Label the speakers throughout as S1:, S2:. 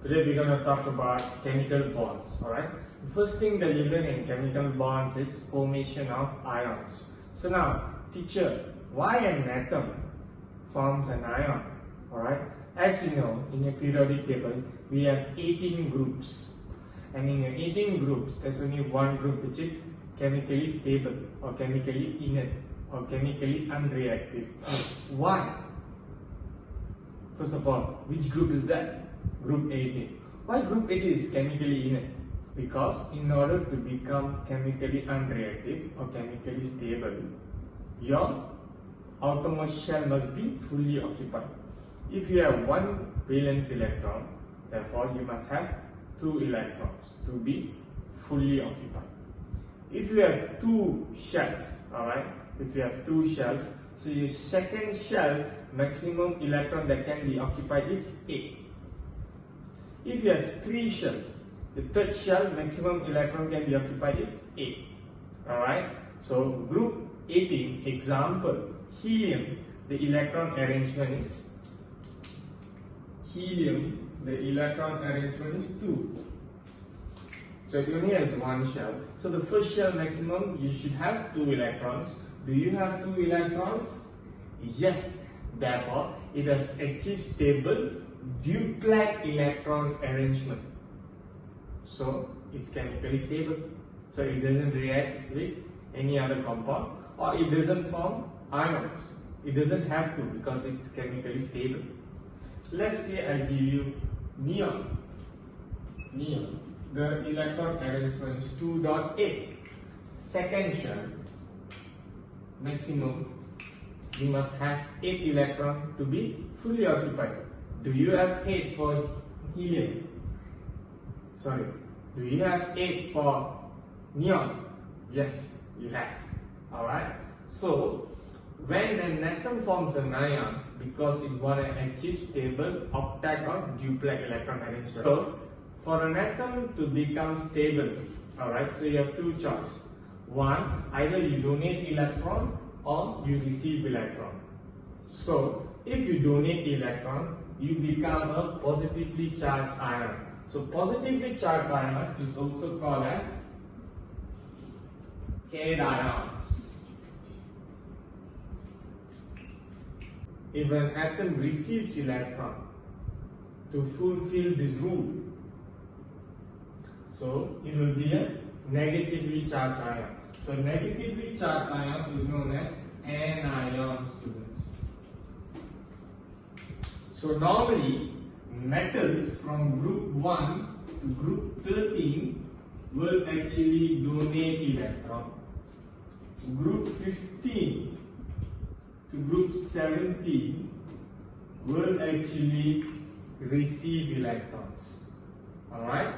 S1: Today we're going to talk about chemical bonds. Alright, the first thing that you learn in chemical bonds is formation of ions. So now, teacher, why an atom forms an ion? Alright, as you know, in a periodic table we have 18 groups, and in your 18 groups there's only one group which is chemically stable or chemically inert or chemically unreactive. Why? First of all, which group is that? Group 18. Why group 18 is chemically inert? Because in order to become chemically unreactive or chemically stable, your outermost shell must be fully occupied. If you have one valence electron, therefore you must have two electrons to be fully occupied. If you have two shells, alright, if you have two shells, so your second shell maximum electron that can be occupied is 8. If you have three shells, the third shell maximum electron can be occupied is 8. Alright, so group 18, example, helium, the electron arrangement is helium, the electron arrangement is 2. So it only has one shell. So the first shell maximum you should have 2 electrons. Do you have 2 electrons? Yes. Therefore, it has achieved stable duplex electron arrangement. So it's chemically stable. So it doesn't react with any other compound, or it doesn't form ions. It doesn't have to because it's chemically stable. Let's say I give you neon. Neon. The electron arrangement is 2.8. Second shell, maximum, you must have 8 electrons to be fully occupied. Do you have 8 for helium? Sorry, do you have 8 for neon? Yes, you have. Alright, so when an atom forms an ion, because it want to achieve stable octet or duplex electron arrangement. So for an atom to become stable, alright, so you have two choices. One, either you donate electron or you receive electron. So if you donate electron, you become a positively charged ion. So positively charged ion is also called as cations. If an atom receives electron, to fulfill this rule, so it will be a negatively charged ion. So negatively charged ion is known as anion, students. So normally metals from group 1 to group 13 will actually donate electron. Group 15 to group 17 will actually receive electrons. Alright?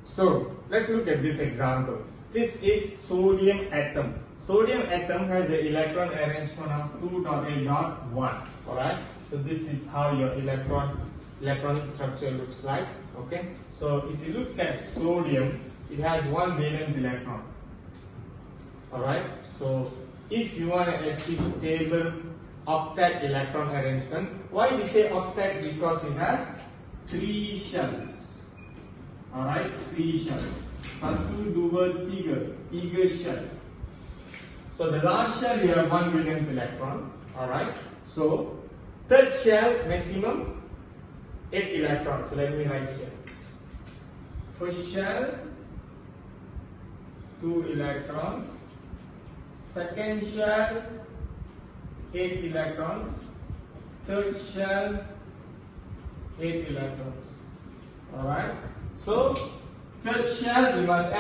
S1: So let's look at this example. This is sodium atom. Sodium atom has an electron arrangement of 2.8.1. Alright, so this is how your electronic structure looks like. Okay, so if you look at sodium, it has one valence electron. Alright, so if you want to achieve stable octet electron arrangement, why we say octet? Because we have 3 shells. Alright, 3 shells. 1, 2, 3 shell. So the last shell you have one valence electron. Alright, so third shell maximum 8 electrons. So let me write here. First shell 2 electrons. Second shell 8 electrons. Third shell 8 electrons. Alright. So third shell you must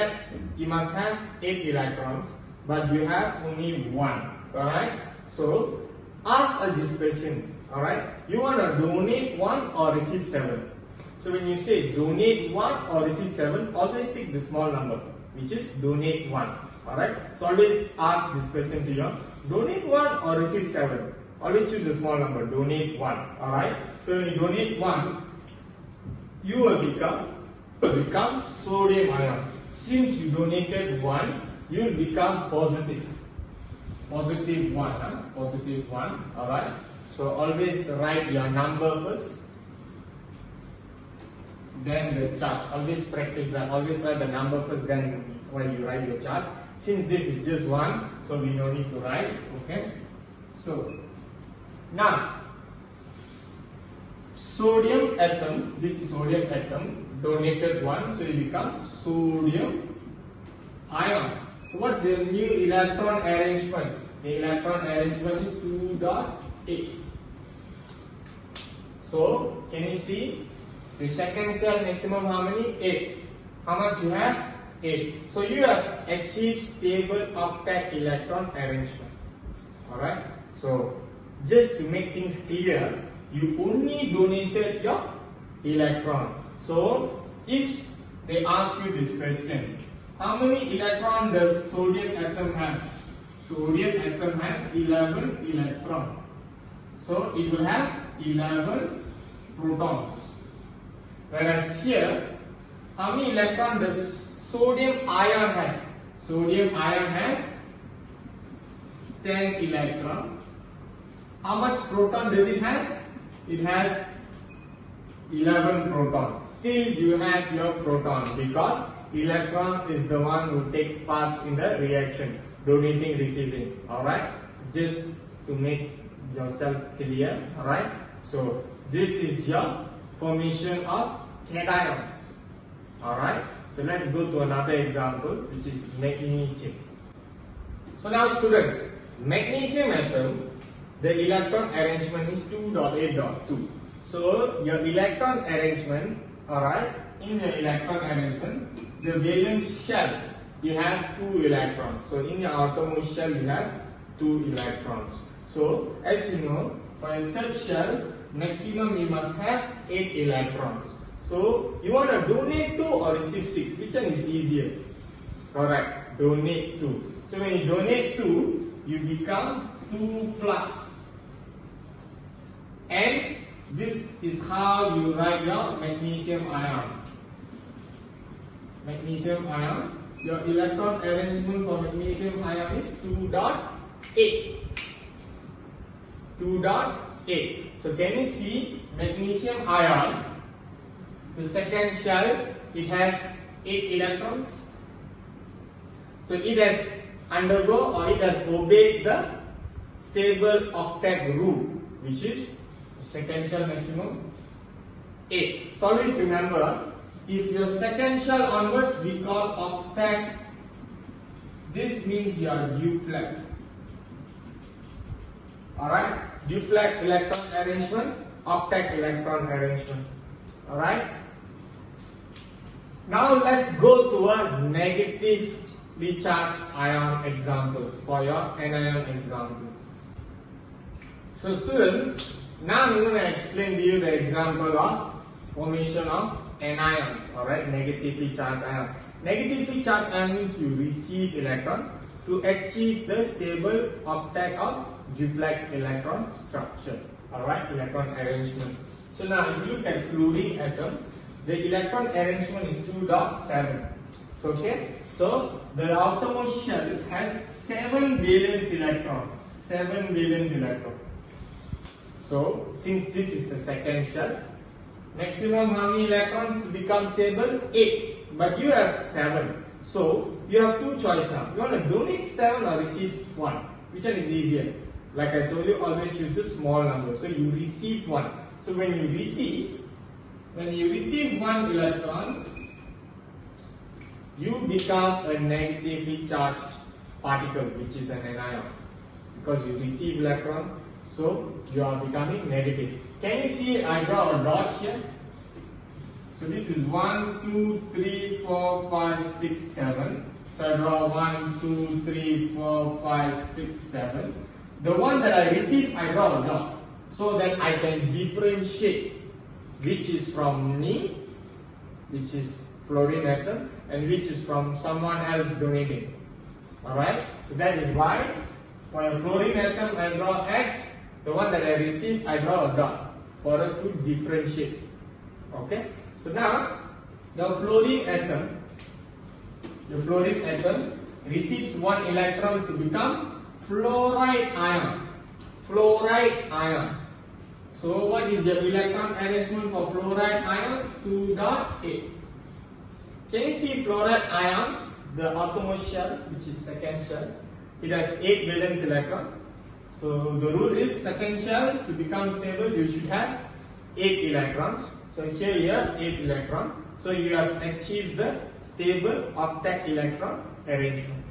S1: have 8 electrons, but you have only 1. Alright. So ask us this question. Alright. You want to donate 1 or receive 7? So when you say donate 1 or receive 7, always take the small number, which is donate 1. Alright. So always ask this question to you. Donate 1 or receive 7? Always choose the small number. Donate 1. Alright. So when you donate 1, you will become sodium ion. Since you donated 1, you will become positive. Positive 1. Positive 1. Alright. So always write your number first. then the charge. Always practice that. Always write the number first, then when you write your charge. Since this is just 1, so we no need to write. Okay. So now sodium atom. This is sodium atom. Donated 1, so it becomes sodium ion. So what's the new electron arrangement? The electron arrangement is 2.8. So can you see the second cell maximum how many? 8. How much you have? 8. So you have achieved stable octet electron arrangement. Alright. So just to make things clear, you only donated your electron. So if they ask you this question, how many electron does sodium atom has? Sodium atom has 11 electron. So it will have 11 protons. Whereas here, how many electron does sodium ion has? Sodium ion has 10 electron. How much proton does it has? It has 11 protons. Still you have your proton because electron is the one who takes parts in the reaction, donating, receiving. Alright, just to make yourself clear. Alright, so this is your formation of cations. Alright, so let's go to another example, which is magnesium. So now students, magnesium atom, the electron arrangement is 2.8.2. So your electron arrangement, alright, in your electron arrangement, the valence shell, you have 2 electrons. So in your outermost shell, you have 2 electrons. So as you know, for a third shell, maximum you must have 8 electrons. So you want to donate 2 or receive 6? Which one is easier? Correct, donate 2. So when you donate 2, you become 2 plus. And this is how you write your magnesium ion. Magnesium ion, your electron arrangement for magnesium ion is 2.8. 2.8. So can you see magnesium ion, the second shell, it has 8 electrons. So it has undergo or it has obeyed the stable octet rule, which is second shell maximum 8. So always remember, if your second shell onwards we call octet, this means you are duplex. Alright, duplex electron arrangement, octet electron arrangement. Alright. Now let's go to a negatively charged ion examples for your anion examples. So students, now I'm going to explain to you the example of formation of anions, alright, negatively charged ion. Negatively charged ion means you receive electron to achieve the stable octet of duplex electron structure, alright, electron arrangement. So now if you look at fluorine atom, the electron arrangement is 2.7. So, okay, so the outermost shell has 7 valence electron. 7 valence electron. So since this is the second shell, maximum how many electrons to become stable? 8. But you have 7. So you have two choices now. You want to donate 7 or receive 1. Which one is easier? Like I told you, always use a small number. So you receive 1. So when you receive 1 electron, you become a negatively charged particle, which is an anion. Because you receive electron, so you are becoming negative. Can you see I draw a dot here? So this is 1, 2, 3, 4, 5, 6, 7. So I draw 1, 2, 3, 4, 5, 6, 7. The one that I receive, I draw a dot. So that I can differentiate which is from me, which is fluorine atom, and which is from someone else donating. Alright? So that is why for a fluorine atom I draw X, the one that I receive I draw a dot for us to differentiate. Okay? So now the fluorine atom receives 1 electron to become fluoride ion. Fluoride ion. So what is the electron arrangement for fluoride ion? 2.8. 2.8. Can you see fluoride ion, the outermost shell, which is second shell? It has 8 valence electron. So the rule is second shell to become stable, you should have 8 electrons. So here you have 8 electrons. So you have achieved the stable octet electron arrangement.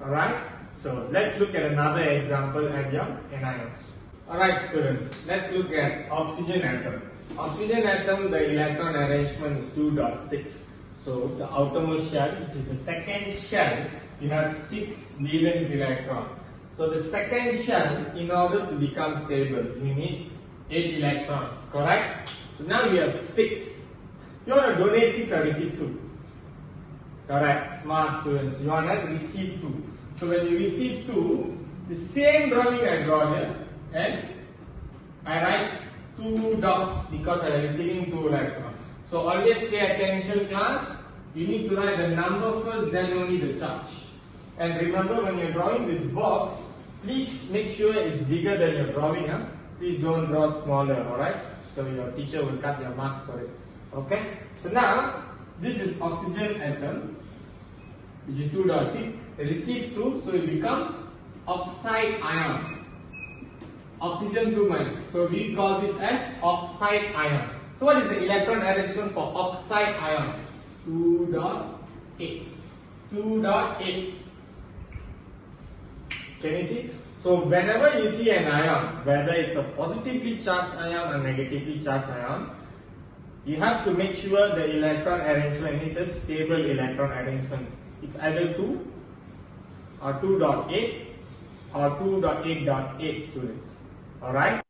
S1: Alright, so let's look at another example at your anions. Alright students, let's look at oxygen atom. Oxygen atom, the electron arrangement is 2.6. So the outermost shell, which is the second shell, you have 6 valence electron. So the second shell, in order to become stable, you need 8 electrons, correct? So now you have 6. You want to donate 6 or receive 2? Correct, smart students. You want to receive 2. So when you receive 2, the same drawing I draw here, and I write 2 dots because I am receiving 2 electrons. So always pay attention class. You need to write the number first, then only the charge. And remember, when you are drawing this box, please make sure it's bigger than your drawing. Huh? Please don't draw smaller, alright? So your teacher will cut your marks for it. Okay? So now, this is oxygen atom, which is 2 dots. See, receive 2, so it becomes oxide ion. Oxygen 2 minus. So we call this as oxide ion. So what is the electron arrangement for oxide ion? 2.8. 2.8. Can you see? So whenever you see an ion, whether it's a positively charged ion or negatively charged ion, you have to make sure the electron arrangement is a stable electron arrangement. It's either 2 or 2.8 or 2.8.8 students. Alright?